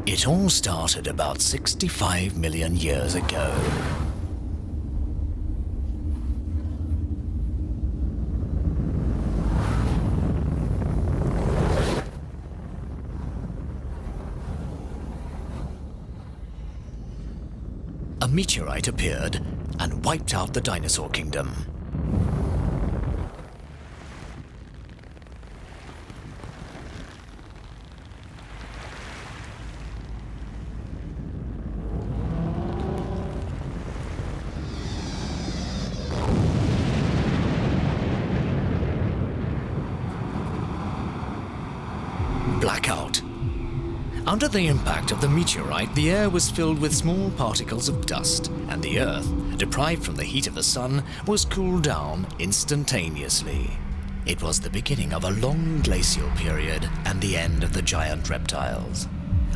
It all started about 65 million years ago. A meteorite appeared and wiped out the dinosaur kingdom. Blackout. Under the impact of the meteorite, the air was filled with small particles of dust, and the Earth, deprived from the heat of the sun, was cooled down instantaneously. It was the beginning of a long glacial period and the end of the giant reptiles.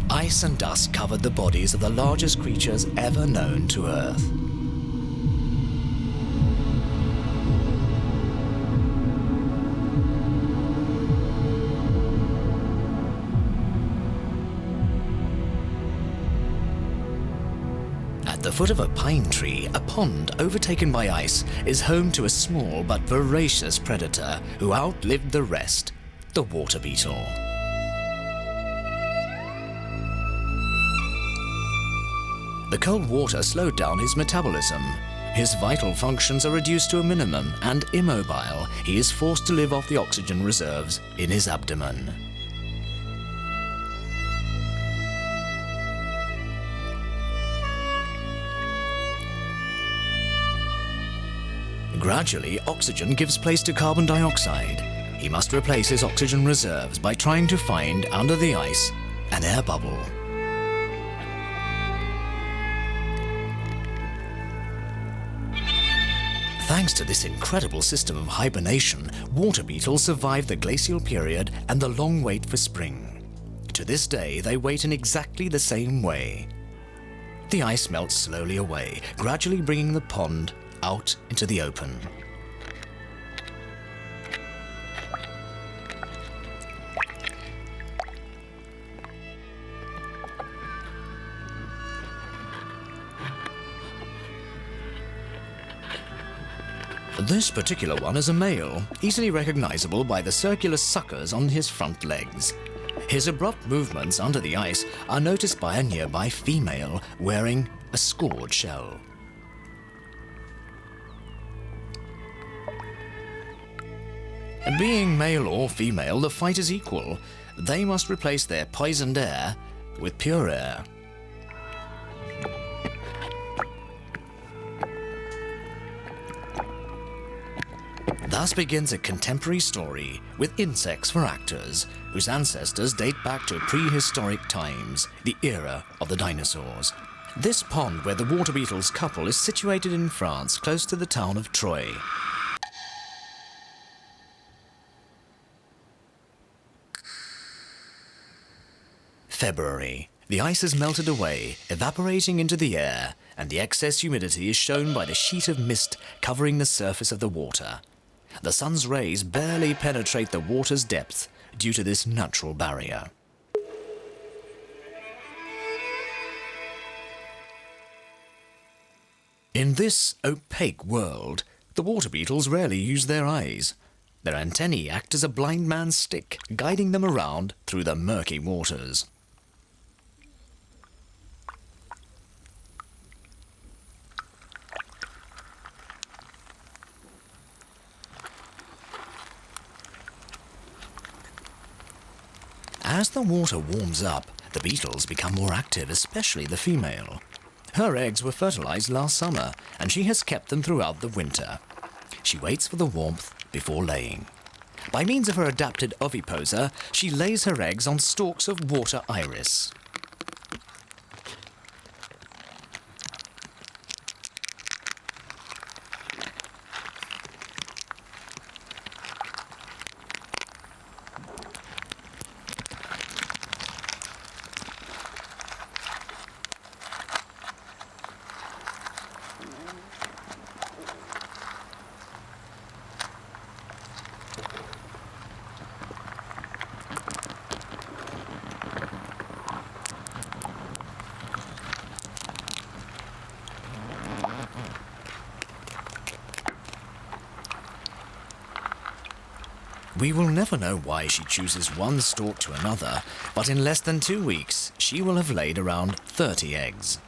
Ice and dust covered the bodies of the largest creatures ever known to Earth. At the foot of a pine tree, a pond overtaken by ice is home to a small but voracious predator who outlived the rest, the water beetle. The cold water slowed down his metabolism. His vital functions are reduced to a minimum, and immobile, he is forced to live off the oxygen reserves in his abdomen. Gradually, oxygen gives place to carbon dioxide. He must replace his oxygen reserves by trying to find, under the ice, an air bubble. Thanks to this incredible system of hibernation, water beetles survive the glacial period and the long wait for spring. To this day, they wait in exactly the same way. The ice melts slowly away, gradually bringing the pond out into the open. This particular one is a male, easily recognizable by the circular suckers on his front legs. His abrupt movements under the ice are noticed by a nearby female wearing a scored shell. Being male or female, the fight is equal. They must replace their poisoned air with pure air. Thus begins a contemporary story with insects for actors, whose ancestors date back to prehistoric times, the era of the dinosaurs. This pond where the water beetles couple is situated in France, close to the town of Troyes. February. The ice has melted away, evaporating into the air, and the excess humidity is shown by the sheet of mist covering the surface of the water. The sun's rays barely penetrate the water's depth due to this natural barrier. In this opaque world, the water beetles rarely use their eyes. Their antennae act as a blind man's stick, guiding them around through the murky waters. As the water warms up, the beetles become more active, especially the female. Her eggs were fertilized last summer, and she has kept them throughout the winter. She waits for the warmth before laying. By means of her adapted oviposa, she lays her eggs on stalks of water iris. We will never know why she chooses one stalk to another, but in less than 2 weeks, she will have laid around 30 eggs.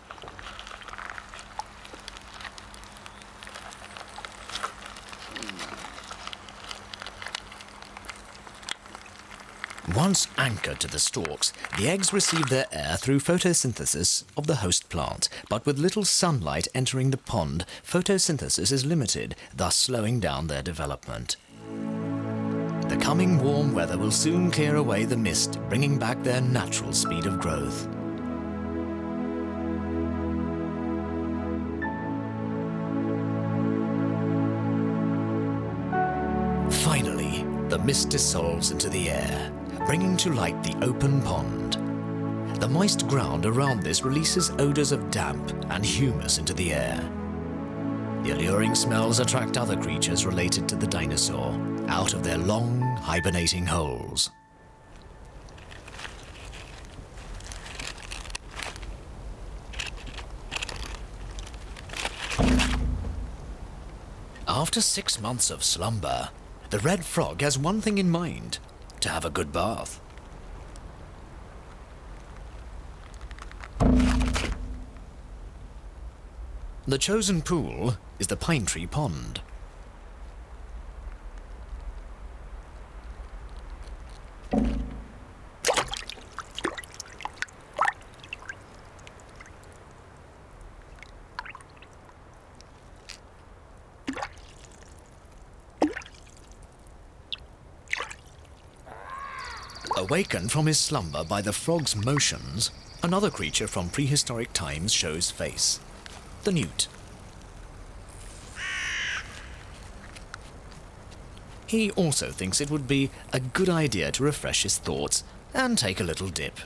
Once anchored to the stalks, the eggs receive their air through photosynthesis of the host plant, but with little sunlight entering the pond, photosynthesis is limited, thus slowing down their development. The coming warm weather will soon clear away the mist, bringing back their natural speed of growth. Finally, the mist dissolves into the air, bringing to light the open pond. The moist ground around this releases odors of damp and humus into the air. The alluring smells attract other creatures related to the dinosaur out of their long, hibernating holes. After 6 months of slumber, the red frog has one thing in mind: to have a good bath. The chosen pool is the pine tree pond. Awakened from his slumber by the frog's motions, another creature from prehistoric times shows face: the newt. He also thinks it would be a good idea to refresh his thoughts and take a little dip.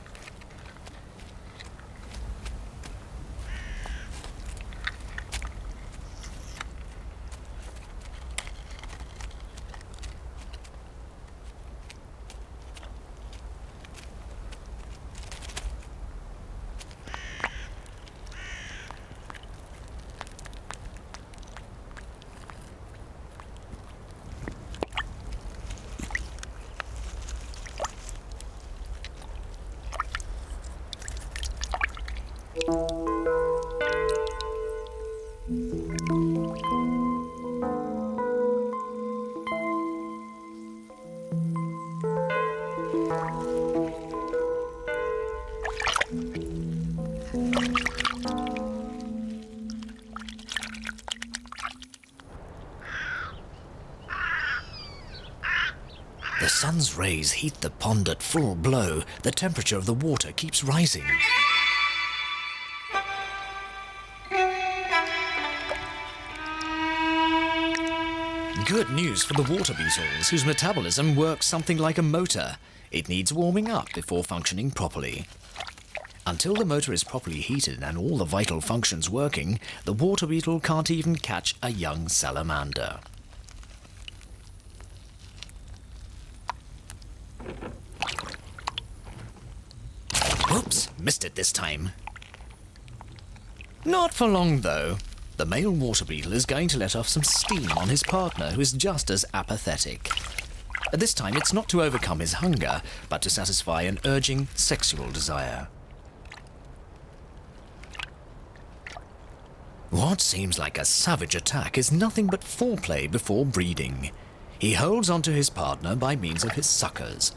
The sun's rays heat the pond at full blow. The temperature of the water keeps rising. Good news for the water beetles, whose metabolism works something like a motor. It needs warming up before functioning properly. Until the motor is properly heated and all the vital functions working, the water beetle can't even catch a young salamander. Oops, missed it this time. Not for long, though. The male water beetle is going to let off some steam on his partner, who is just as apathetic. This time, it's not to overcome his hunger, but to satisfy an urging sexual desire. What seems like a savage attack is nothing but foreplay before breeding. He holds onto his partner by means of his suckers.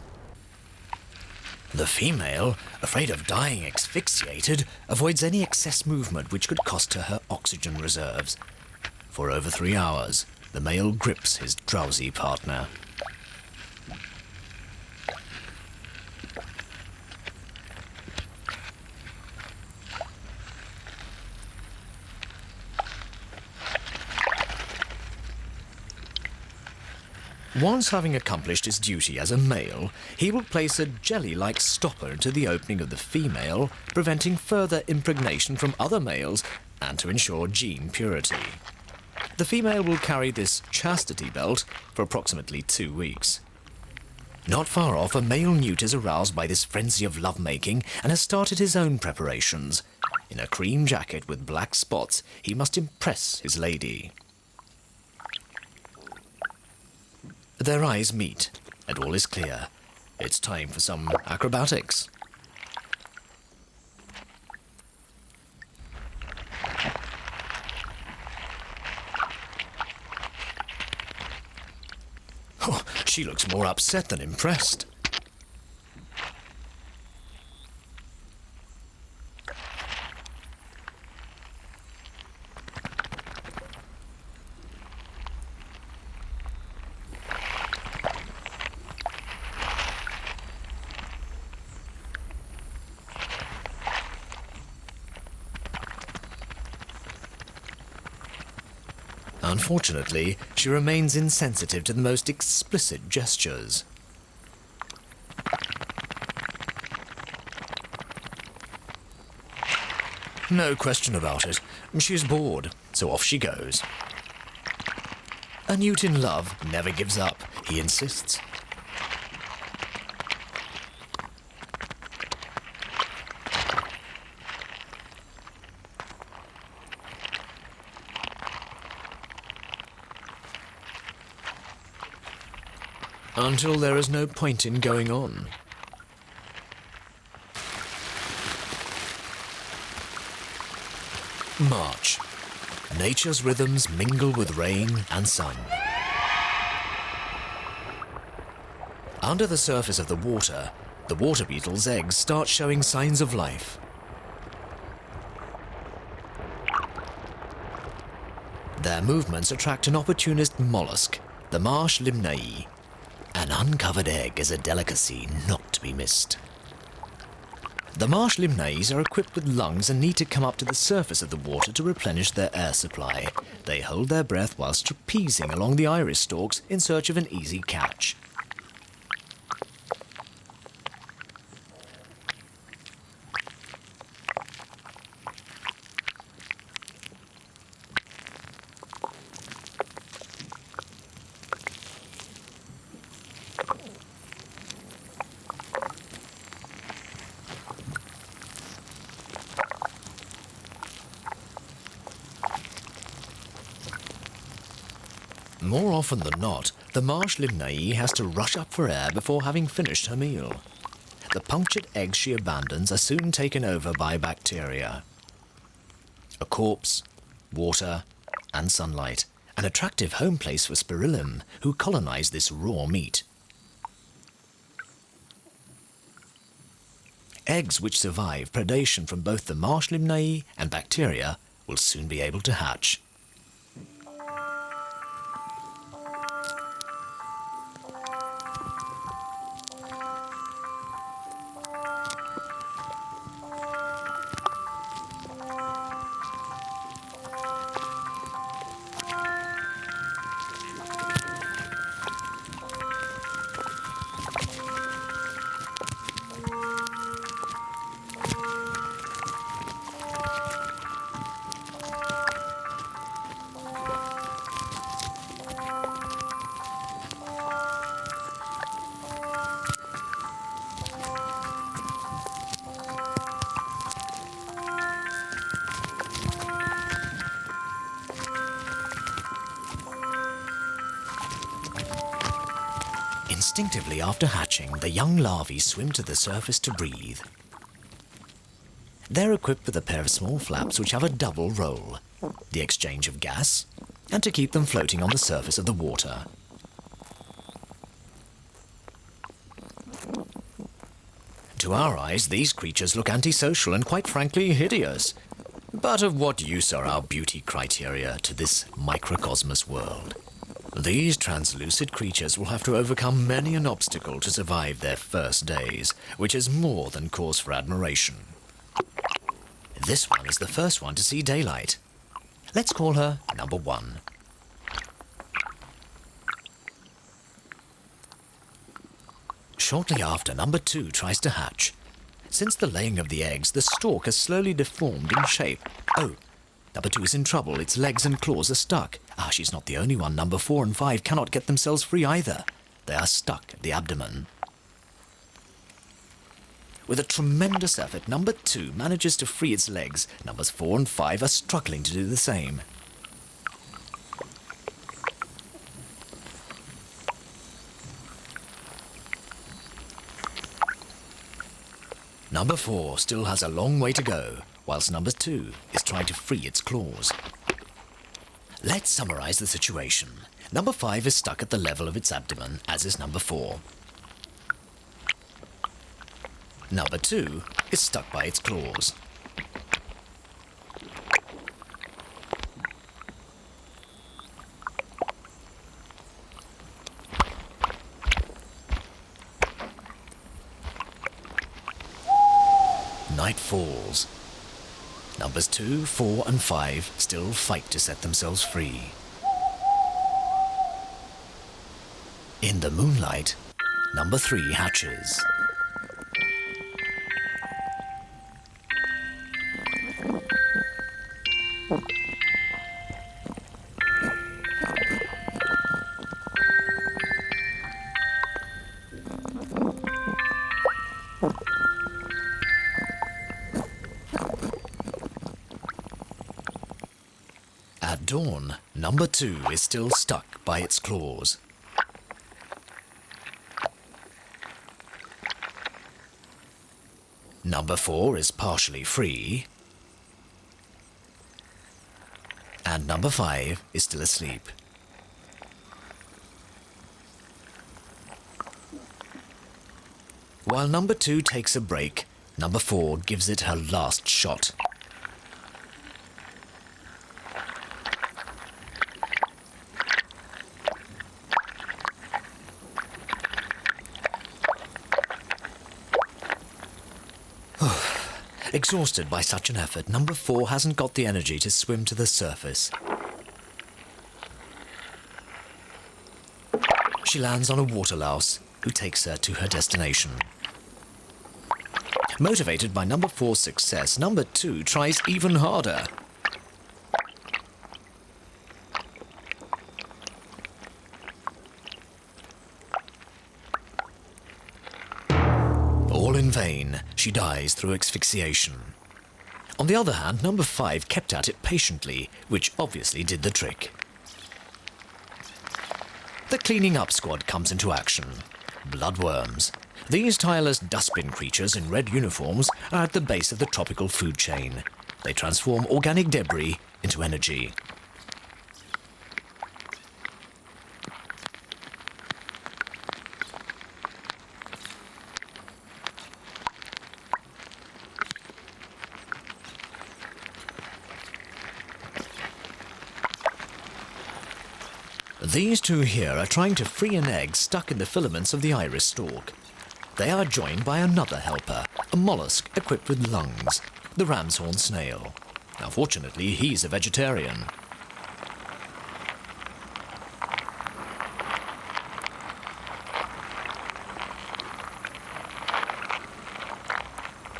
The female, afraid of dying asphyxiated, avoids any excess movement which could cost her her oxygen reserves. For over 3 hours, the male grips his drowsy partner. Once having accomplished his duty as a male, he will place a jelly-like stopper into the opening of the female, preventing further impregnation from other males and to ensure gene purity. The female will carry this chastity belt for approximately 2 weeks. Not far off, a male newt is aroused by this frenzy of lovemaking and has started his own preparations. In a cream jacket with black spots, he must impress his lady. Their eyes meet, and all is clear. It's time for some acrobatics. Oh, she looks more upset than impressed. Unfortunately, she remains insensitive to the most explicit gestures. No question about it. She's bored, so off she goes. A newt in love never gives up, he insists. Until there is no point in going on. March. Nature's rhythms mingle with rain and sun. Under the surface of the water beetle's eggs start showing signs of life. Their movements attract an opportunist mollusk, the marsh limnae. An uncovered egg is a delicacy not to be missed. The marsh limnaes are equipped with lungs and need to come up to the surface of the water to replenish their air supply. They hold their breath whilst trapezing along the iris stalks in search of an easy catch. More often than not, the marsh limnae has to rush up for air before having finished her meal. The punctured eggs she abandons are soon taken over by bacteria. A corpse, water, and sunlight. An attractive home place for spirillum, who colonize this raw meat. Eggs which survive predation from both the marsh limnae and bacteria will soon be able to hatch. Instinctively after hatching, the young larvae swim to the surface to breathe. They're equipped with a pair of small flaps which have a double role, the exchange of gas, and to keep them floating on the surface of the water. To our eyes, these creatures look antisocial and quite frankly hideous. But of what use are our beauty criteria to this microcosmos world? These translucid creatures will have to overcome many an obstacle to survive their first days, which is more than cause for admiration. This one is the first one to see daylight. Let's call her number 1. Shortly after, number 2 tries to hatch. Since the laying of the eggs, the stalk has slowly deformed in shape. Oh, number 2 is in trouble. Its legs and claws are stuck. She's not the only one. Number 4 and 5 cannot get themselves free either. They are stuck at the abdomen. With a tremendous effort, number 2 manages to free its legs. Numbers 4 and 5 are struggling to do the same. Number 4 still has a long way to go, whilst number 2 is trying to free its claws. Let's summarize the situation. Number 5 is stuck at the level of its abdomen, as is number 4. Number 2 is stuck by its claws. Night falls. Numbers 2, 4 and 5 still fight to set themselves free. In the moonlight, number 3 hatches. At dawn, number 2 is still stuck by its claws. Number 4 is partially free. And number 5 is still asleep. While number 2 takes a break, number 4 gives it her last shot. Exhausted by such an effort, number 4 hasn't got the energy to swim to the surface. She lands on a water louse, who takes her to her destination. Motivated by number 4's success, number 2 tries even harder. All in vain, she dies through asphyxiation. On the other hand, number 5 kept at it patiently, which obviously did the trick. The cleaning up squad comes into action. Bloodworms. These tireless dustbin creatures in red uniforms are at the base of the tropical food chain. They transform organic debris into energy. These two here are trying to free an egg stuck in the filaments of the iris stalk. They are joined by another helper, a mollusk equipped with lungs, the ram's horn snail. Now fortunately, he's a vegetarian.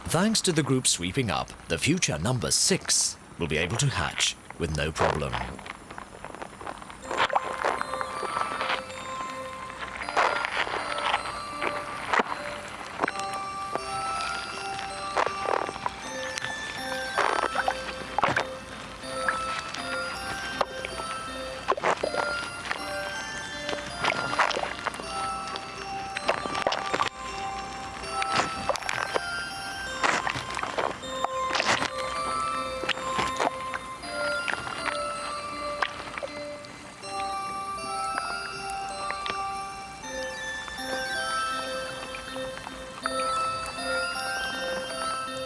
Thanks to the group sweeping up, the future number 6 will be able to hatch with no problem.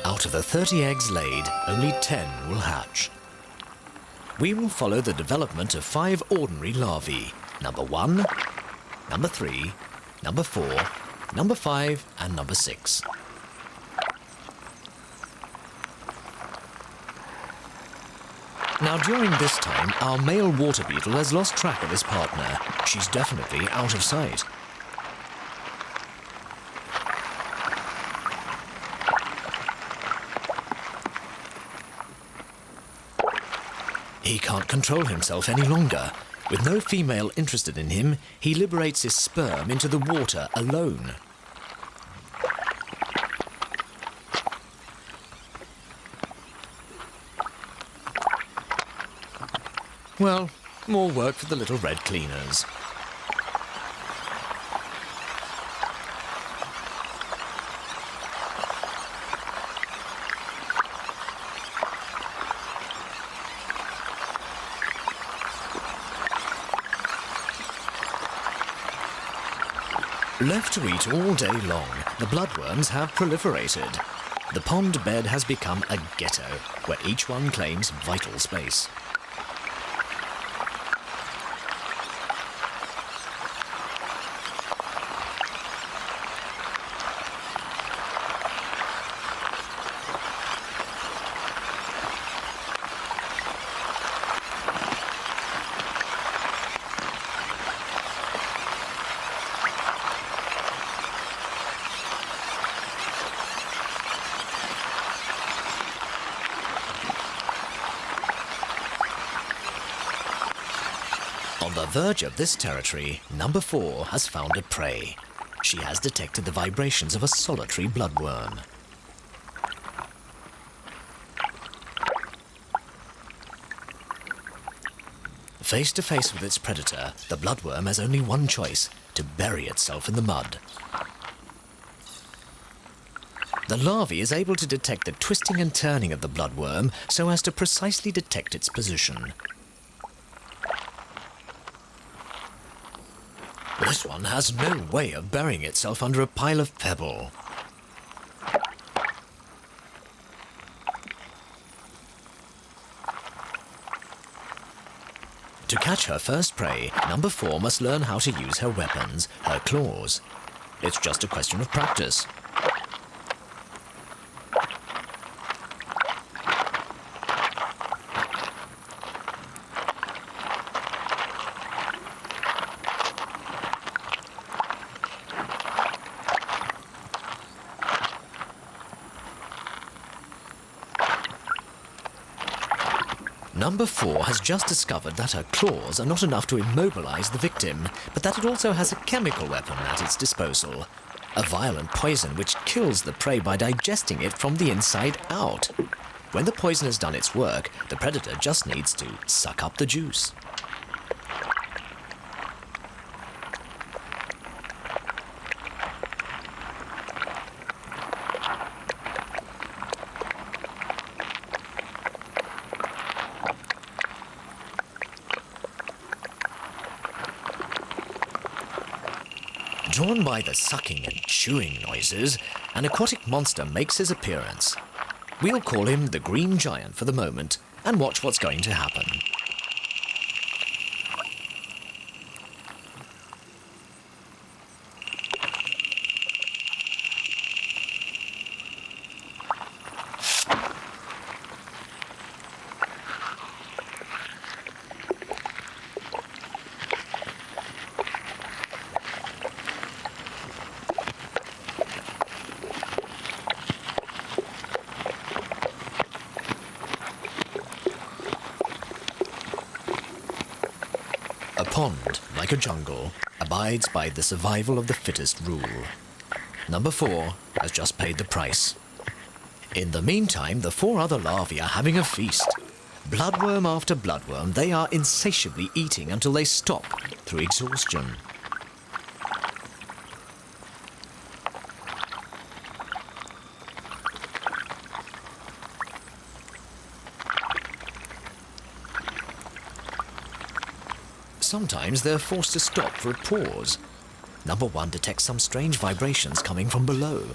Out of the 30 eggs laid, only 10 will hatch. We will follow the development of 5 ordinary larvae, number 1, number 3, number 4, number 5 and number 6. Now during this time, our male water beetle has lost track of his partner. She's definitely out of sight. He can't control himself any longer. With no female interested in him, he liberates his sperm into the water alone. Well, more work for the little red cleaners. Left to eat all day long, the bloodworms have proliferated. The pond bed has become a ghetto, where each one claims vital space. On the verge of this territory, number 4 has found a prey. She has detected the vibrations of a solitary bloodworm. Face to face with its predator, the bloodworm has only one choice: to bury itself in the mud. The larvae is able to detect the twisting and turning of the bloodworm so as to precisely detect its position. This one has no way of burying itself under a pile of pebble. To catch her first prey, number 4 must learn how to use her weapons, her claws. It's just a question of practice. Number 4 has just discovered that her claws are not enough to immobilize the victim, but that it also has a chemical weapon at its disposal. A violent poison which kills the prey by digesting it from the inside out. When the poison has done its work, the predator just needs to suck up the juice. Drawn by the sucking and chewing noises, an aquatic monster makes his appearance. We'll call him the Green Giant for the moment and watch what's going to happen. A pond, like a jungle, abides by the survival of the fittest rule. Number 4 has just paid the price. In the meantime, the 4 other larvae are having a feast. Bloodworm after bloodworm, they are insatiably eating until they stop through exhaustion. Sometimes they're forced to stop for a pause. Number 1 detects some strange vibrations coming from below.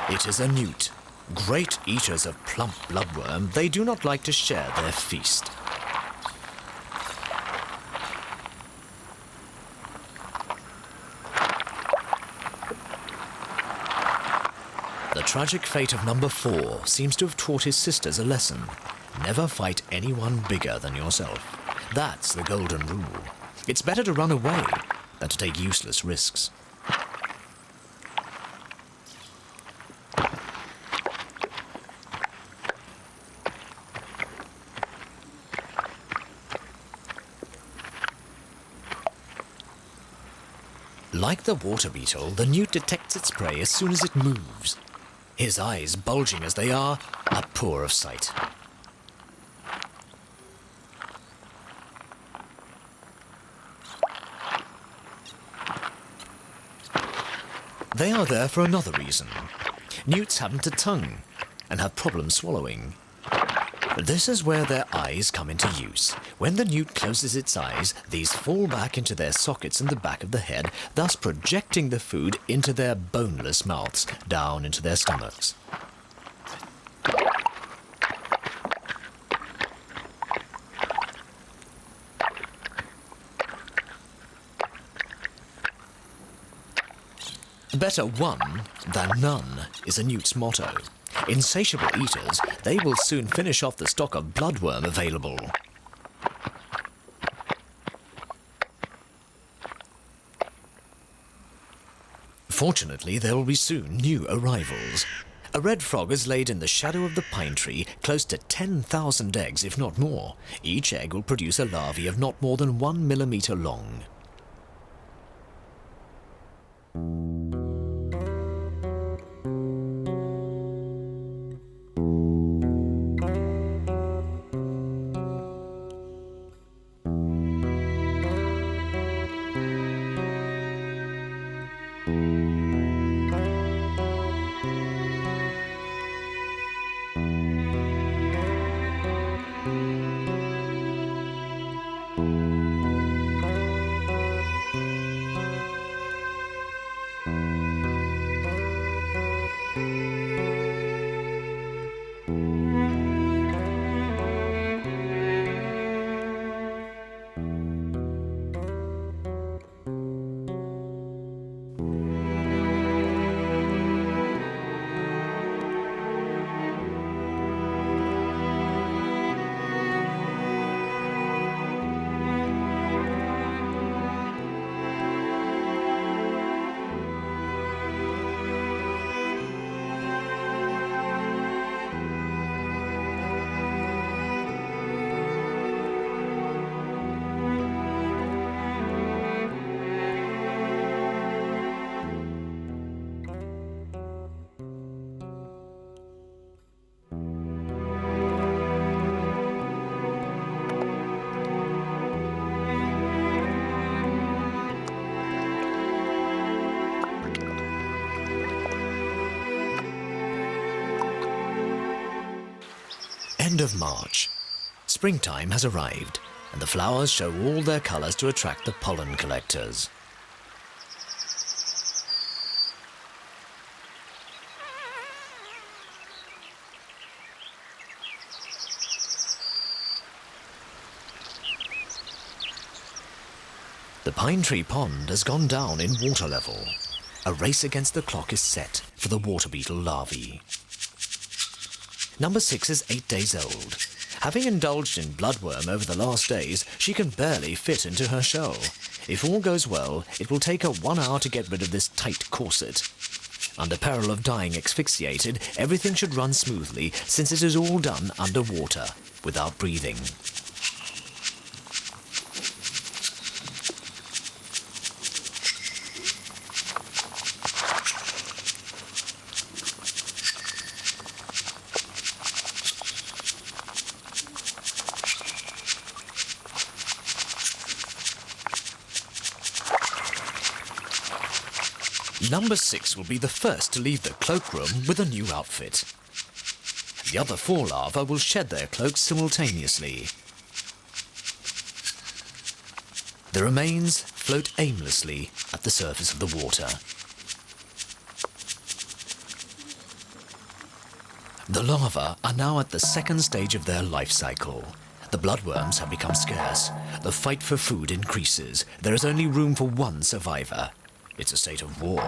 It is a newt. Great eaters of plump bloodworm, they do not like to share their feast. The tragic fate of number 4 seems to have taught his sisters a lesson. Never fight anyone bigger than yourself. That's the golden rule. It's better to run away than to take useless risks. Like the water beetle, the newt detects its prey as soon as it moves. His eyes, bulging as they are poor of sight. They are there for another reason. Newts haven't a tongue and have problems swallowing. This is where their eyes come into use. When the newt closes its eyes, these fall back into their sockets in the back of the head, thus projecting the food into their boneless mouths, down into their stomachs. Better one than none is a newt's motto. Insatiable eaters, they will soon finish off the stock of bloodworm available. Fortunately, there will be soon new arrivals. A red frog is laid in the shadow of the pine tree, close to 10,000 eggs, if not more. Each egg will produce a larvae of not more than 1 millimeter long. End of March. Springtime has arrived, and the flowers show all their colours to attract the pollen collectors. The pine tree pond has gone down in water level. A race against the clock is set for the water beetle larvae. Number 6 is 8 days old. Having indulged in bloodworm over the last days, she can barely fit into her shell. If all goes well, it will take her 1 hour to get rid of this tight corset. Under peril of dying asphyxiated, everything should run smoothly since it is all done underwater, without breathing. Number 6 will be the first to leave the cloakroom with a new outfit. The other 4 larvae will shed their cloaks simultaneously. The remains float aimlessly at the surface of the water. The larvae are now at the second stage of their life cycle. The bloodworms have become scarce. The fight for food increases. There is only room for one survivor. It's a state of war.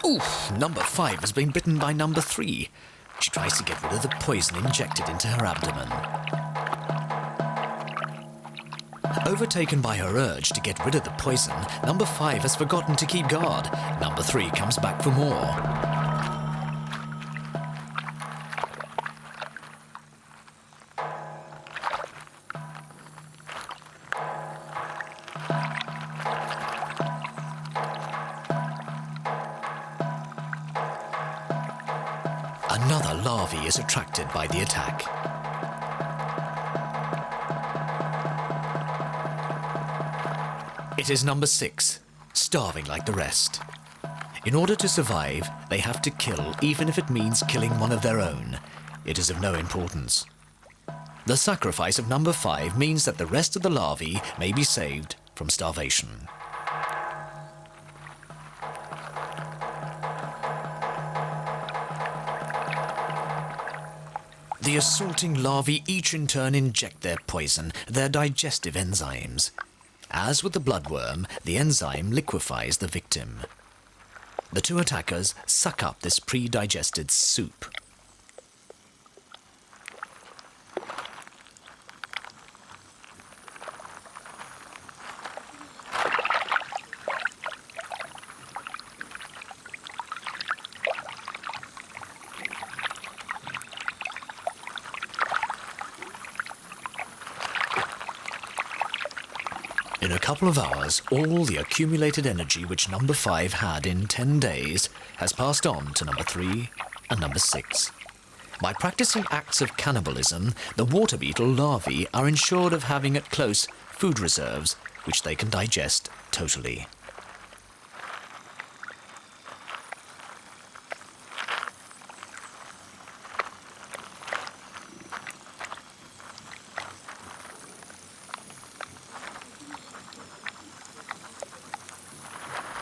Oof, number 5 has been bitten by number 3. She tries to get rid of the poison injected into her abdomen. Overtaken by her urge to get rid of the poison, number 5 has forgotten to keep guard. Number 3 comes back for more. larvae is attracted by the attack. It is number 6, starving like the rest. In order to survive, they have to kill, even if it means killing one of their own. It is of no importance. The sacrifice of number 5 means that the rest of the larvae may be saved from starvation. The assaulting larvae each in turn inject their poison, their digestive enzymes. As with the bloodworm, the enzyme liquefies the victim. The two attackers suck up this pre-digested soup. In a couple of hours, all the accumulated energy which number 5 had in 10 days has passed on to number 3 and number 6. By practicing acts of cannibalism, the water beetle larvae are ensured of having at close food reserves which they can digest totally.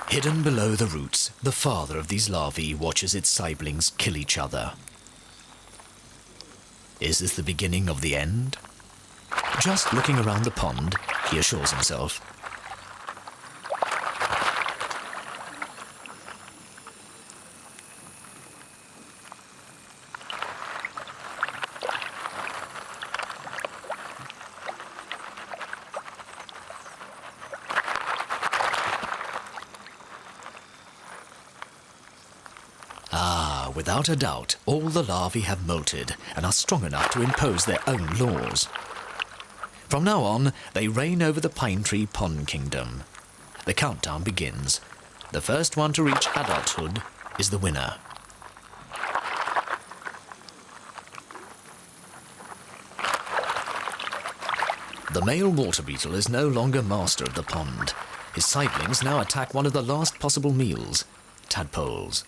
Hidden below the roots, the father of these larvae watches its siblings kill each other. Is this the beginning of the end? Just looking around the pond, he assures himself. Without a doubt, all the larvae have molted and are strong enough to impose their own laws. From now on, they reign over the pine tree pond kingdom. The countdown begins. The first one to reach adulthood is the winner. The male water beetle is no longer master of the pond. His siblings now attack one of the last possible meals, tadpoles.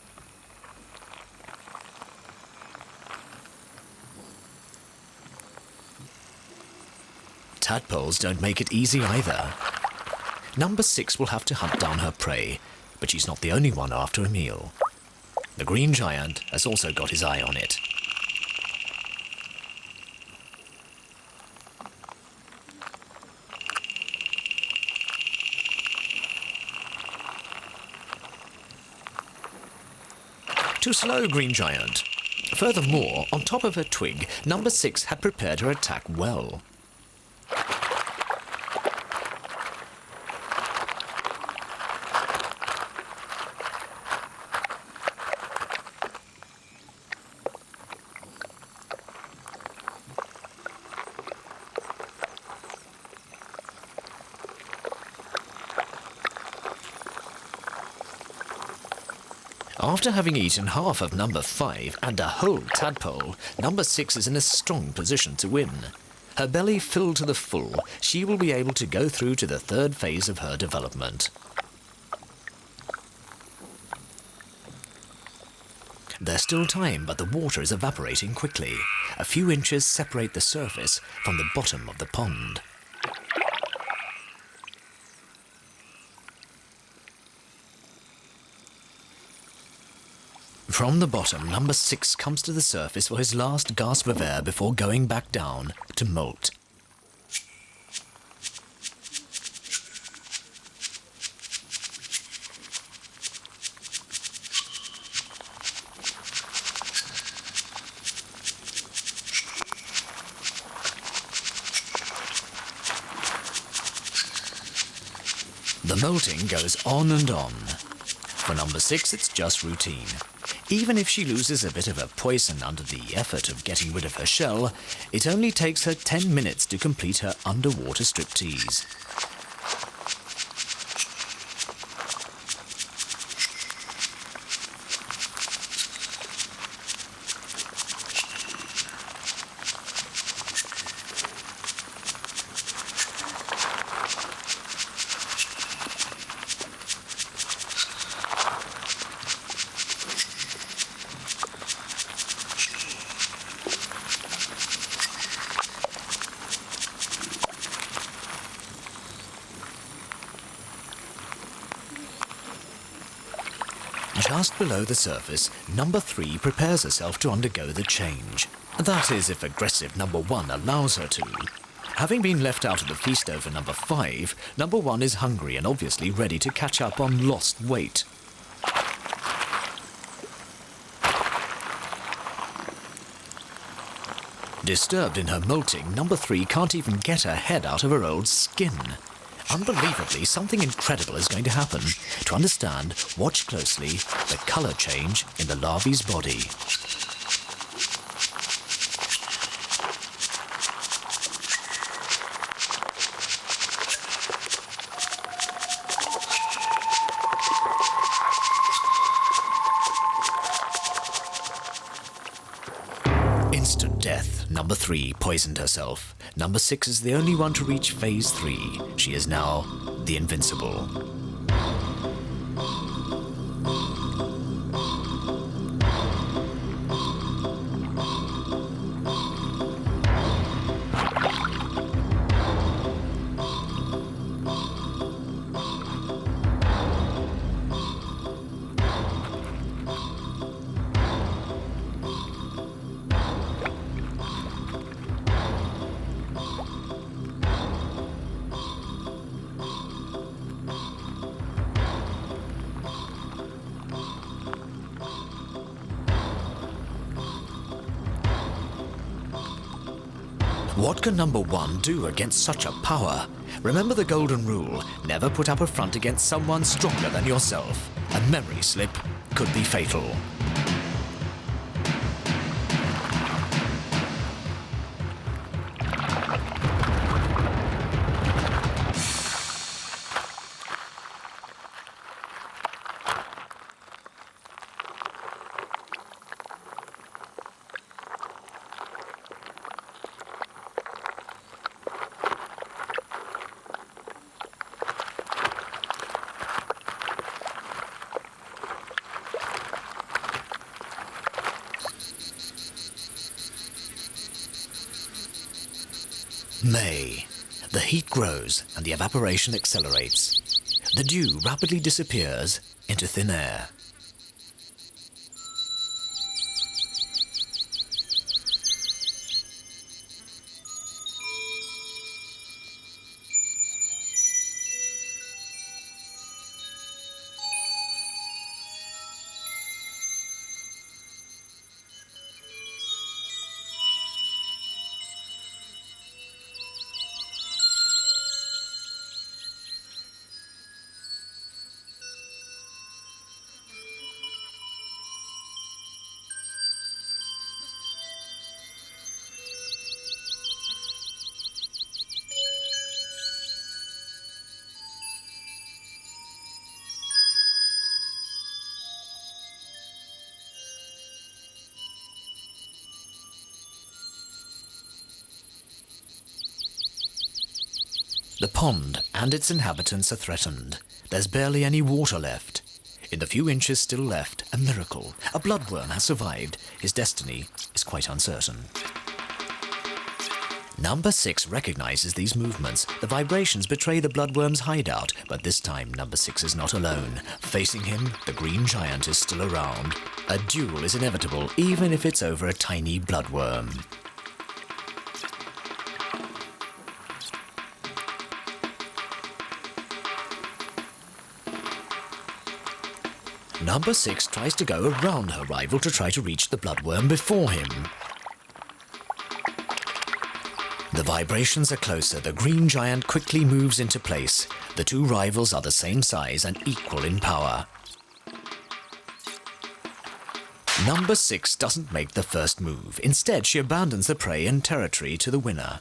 Tadpoles don't make it easy either. Number 6 will have to hunt down her prey, but she's not the only one after a meal. The green giant has also got his eye on it. Too slow, green giant. Furthermore, on top of her twig, number 6 had prepared her attack well. After having eaten half of number 5 and a whole tadpole, number 6 is in a strong position to win. Her belly filled to the full, she will be able to go through to the 3rd phase of her development. There's still time, but the water is evaporating quickly. A few inches separate the surface from the bottom of the pond. From the bottom, number 6 comes to the surface for his last gasp of air before going back down to molt. The molting goes on and on. For number 6, it's just routine. Even if she loses a bit of her poison under the effort of getting rid of her shell, it only takes her 10 minutes to complete her underwater striptease. Just below the surface, number 3 prepares herself to undergo the change. That is, if aggressive number 1 allows her to. Having been left out of the feast over number 5, number 1 is hungry and obviously ready to catch up on lost weight. Disturbed in her molting, number 3 can't even get her head out of her old skin. Unbelievably, something incredible is going to happen. To understand, watch closely the colour change in the larvae's body. Instant death. Number 3 poisoned herself. Number 6 is the only one to reach phase 3. She is now the invincible. What can number 1 do against such a power? Remember the golden rule, never put up a front against someone stronger than yourself. A memory slip could be fatal. May. The heat grows and the evaporation accelerates. The dew rapidly disappears into thin air. The pond and its inhabitants are threatened. There's barely any water left. In the few inches still left, a miracle. A bloodworm has survived. His destiny is quite uncertain. Number 6 recognizes these movements. The vibrations betray the bloodworm's hideout, but this time number 6 is not alone. Facing him, the green giant is still around. A duel is inevitable, even if it's over a tiny bloodworm. Number 6 tries to go around her rival to try to reach the bloodworm before him. The vibrations are closer. The green giant quickly moves into place. The two rivals are the same size and equal in power. Number 6 doesn't make the first move. Instead, she abandons the prey and territory to the winner.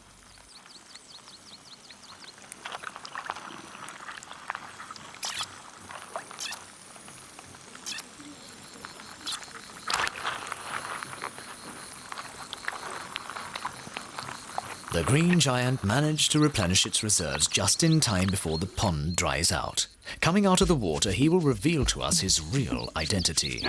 The green giant managed to replenish its reserves just in time before the pond dries out. Coming out of the water, he will reveal to us his real identity.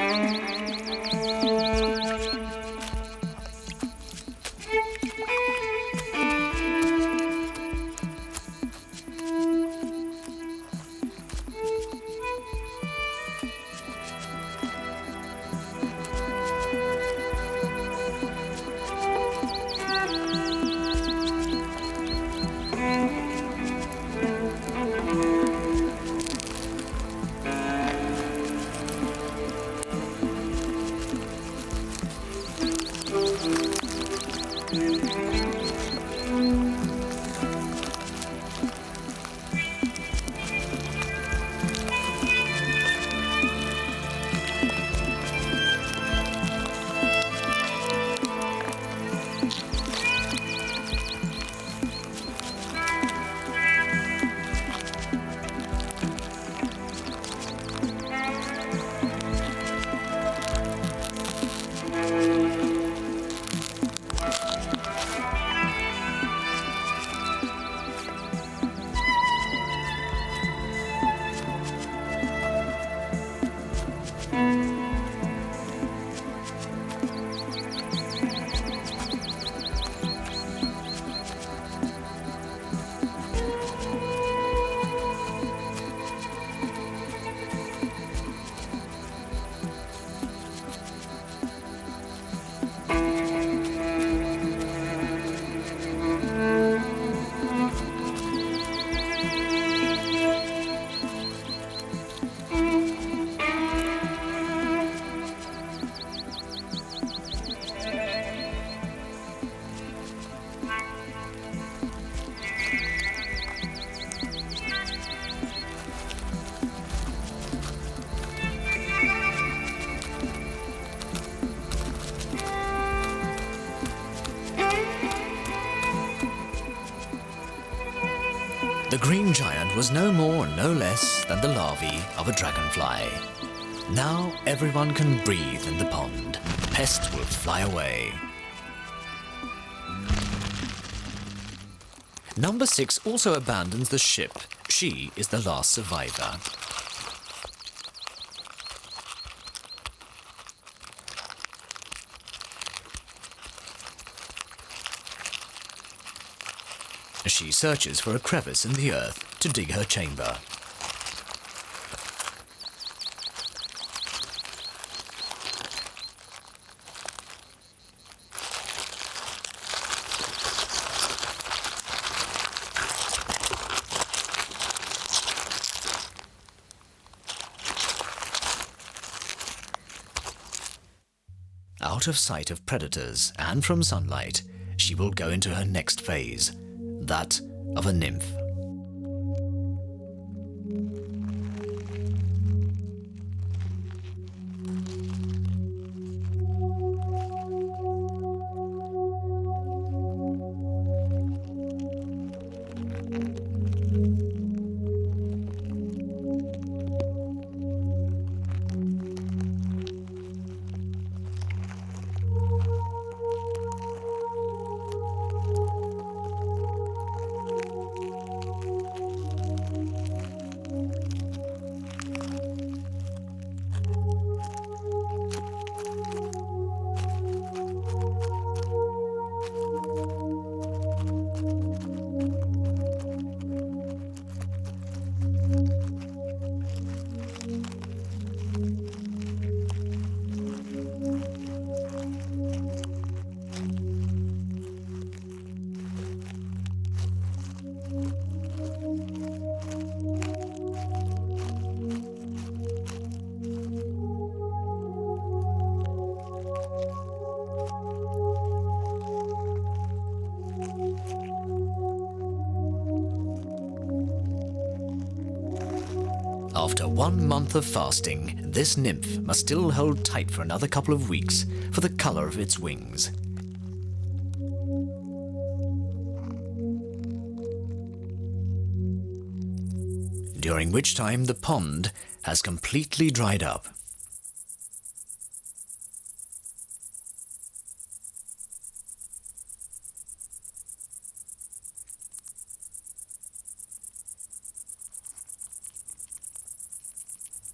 green giant was no more and no less than the larvae of a dragonfly. Now everyone can breathe in the pond. Pests will fly away. Number 6 also abandons the ship. She is the last survivor. She searches for a crevice in the earth to dig her chamber. Out of sight of predators and from sunlight, she will go into her next phase, that of a nymph. After 1 month of fasting, this nymph must still hold tight for another couple of weeks for the colour of its wings. During which time the pond has completely dried up.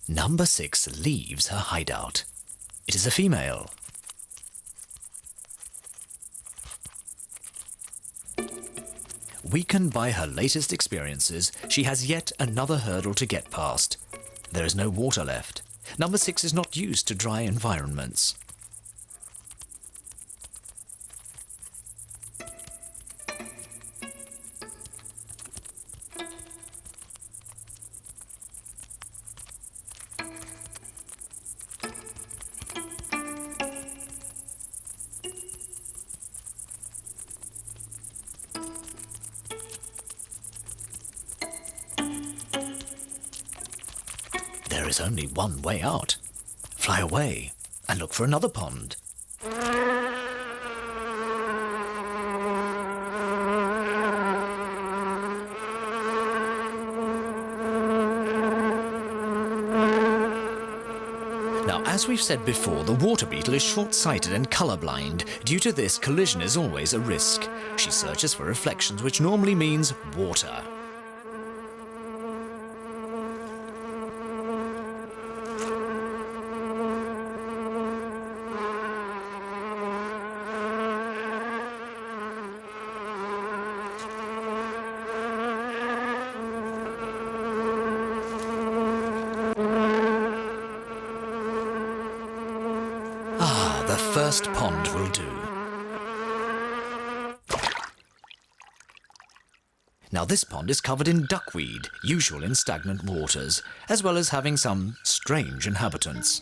Number 6 leaves her hideout. It is a female. Weakened by her latest experiences, she has yet another hurdle to get past. There is no water left. Number 6 is not used to dry environments. There is only one way out. Fly away and look for another pond. Now, as we've said before, the water beetle is short-sighted and colourblind. Due to this, collision is always a risk. She searches for reflections, which normally means water. The first pond will do. Now this pond is covered in duckweed, usual in stagnant waters, as well as having some strange inhabitants.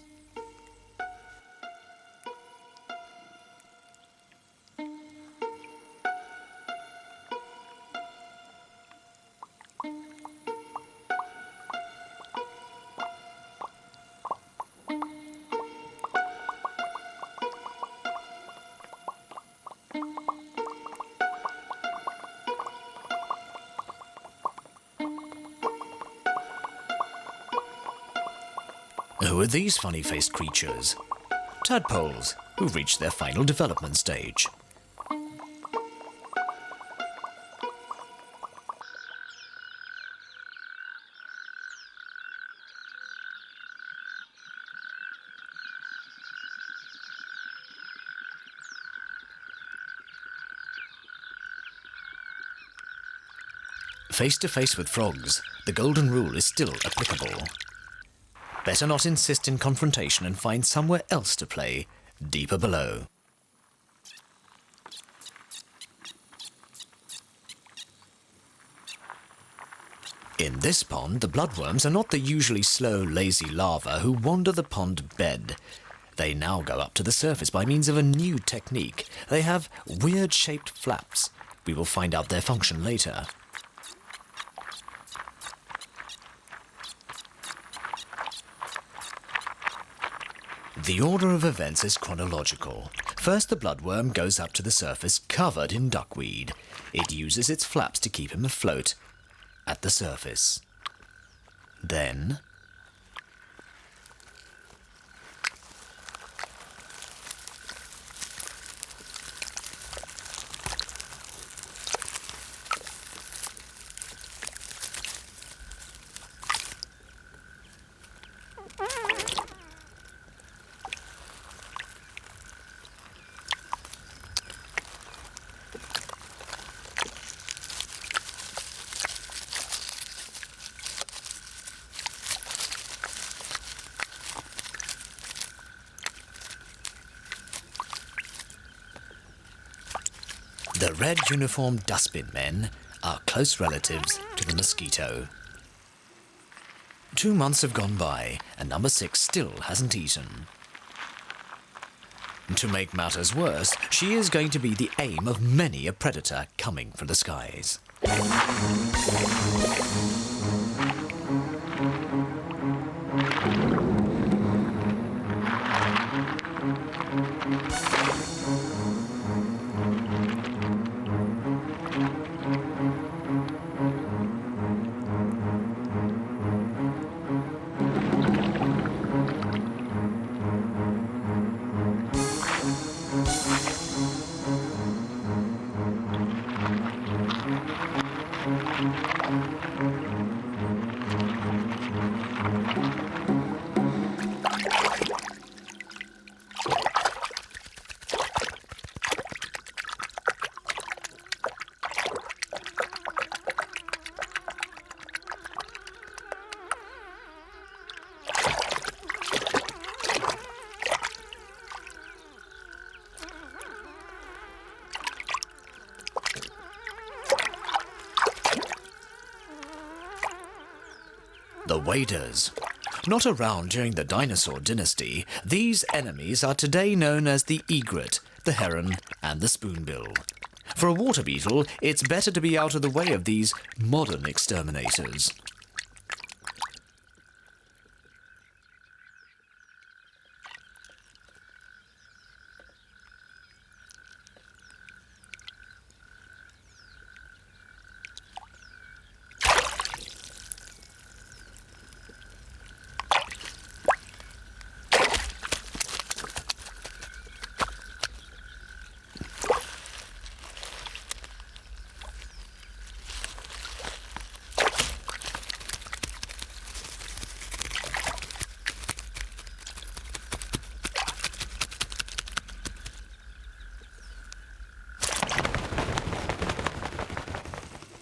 Who are these funny-faced creatures? Tadpoles, who've reached their final development stage. Face to face with frogs, the golden rule is still applicable. Better not insist in confrontation and find somewhere else to play, deeper below. In this pond, the bloodworms are not the usually slow, lazy larvae who wander the pond bed. They now go up to the surface by means of a new technique. They have weird-shaped flaps. We will find out their function later. The order of events is chronological. First, the bloodworm goes up to the surface covered in duckweed. It uses its flaps to keep him afloat at the surface. Then, the red uniformed dustbin men are close relatives to the mosquito. 2 months have gone by, and number 6 still hasn't eaten. To make matters worse, she is going to be the aim of many a predator coming from the skies. The waders. Not around during the dinosaur dynasty, these enemies are today known as the egret, the heron, and the spoonbill. For a water beetle, it's better to be out of the way of these modern exterminators.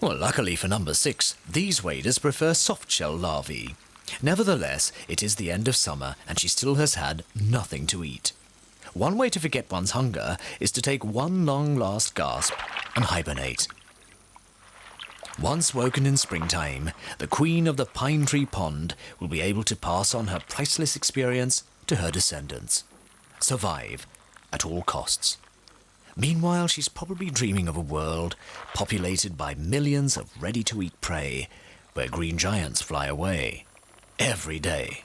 Well, luckily for number 6, these waders prefer soft-shell larvae. Nevertheless, it is the end of summer and she still has had nothing to eat. One way to forget one's hunger is to take one long last gasp and hibernate. Once woken in springtime, the queen of the pine tree pond will be able to pass on her priceless experience to her descendants. Survive at all costs. Meanwhile, she's probably dreaming of a world populated by millions of ready-to-eat prey, where green giants fly away every day.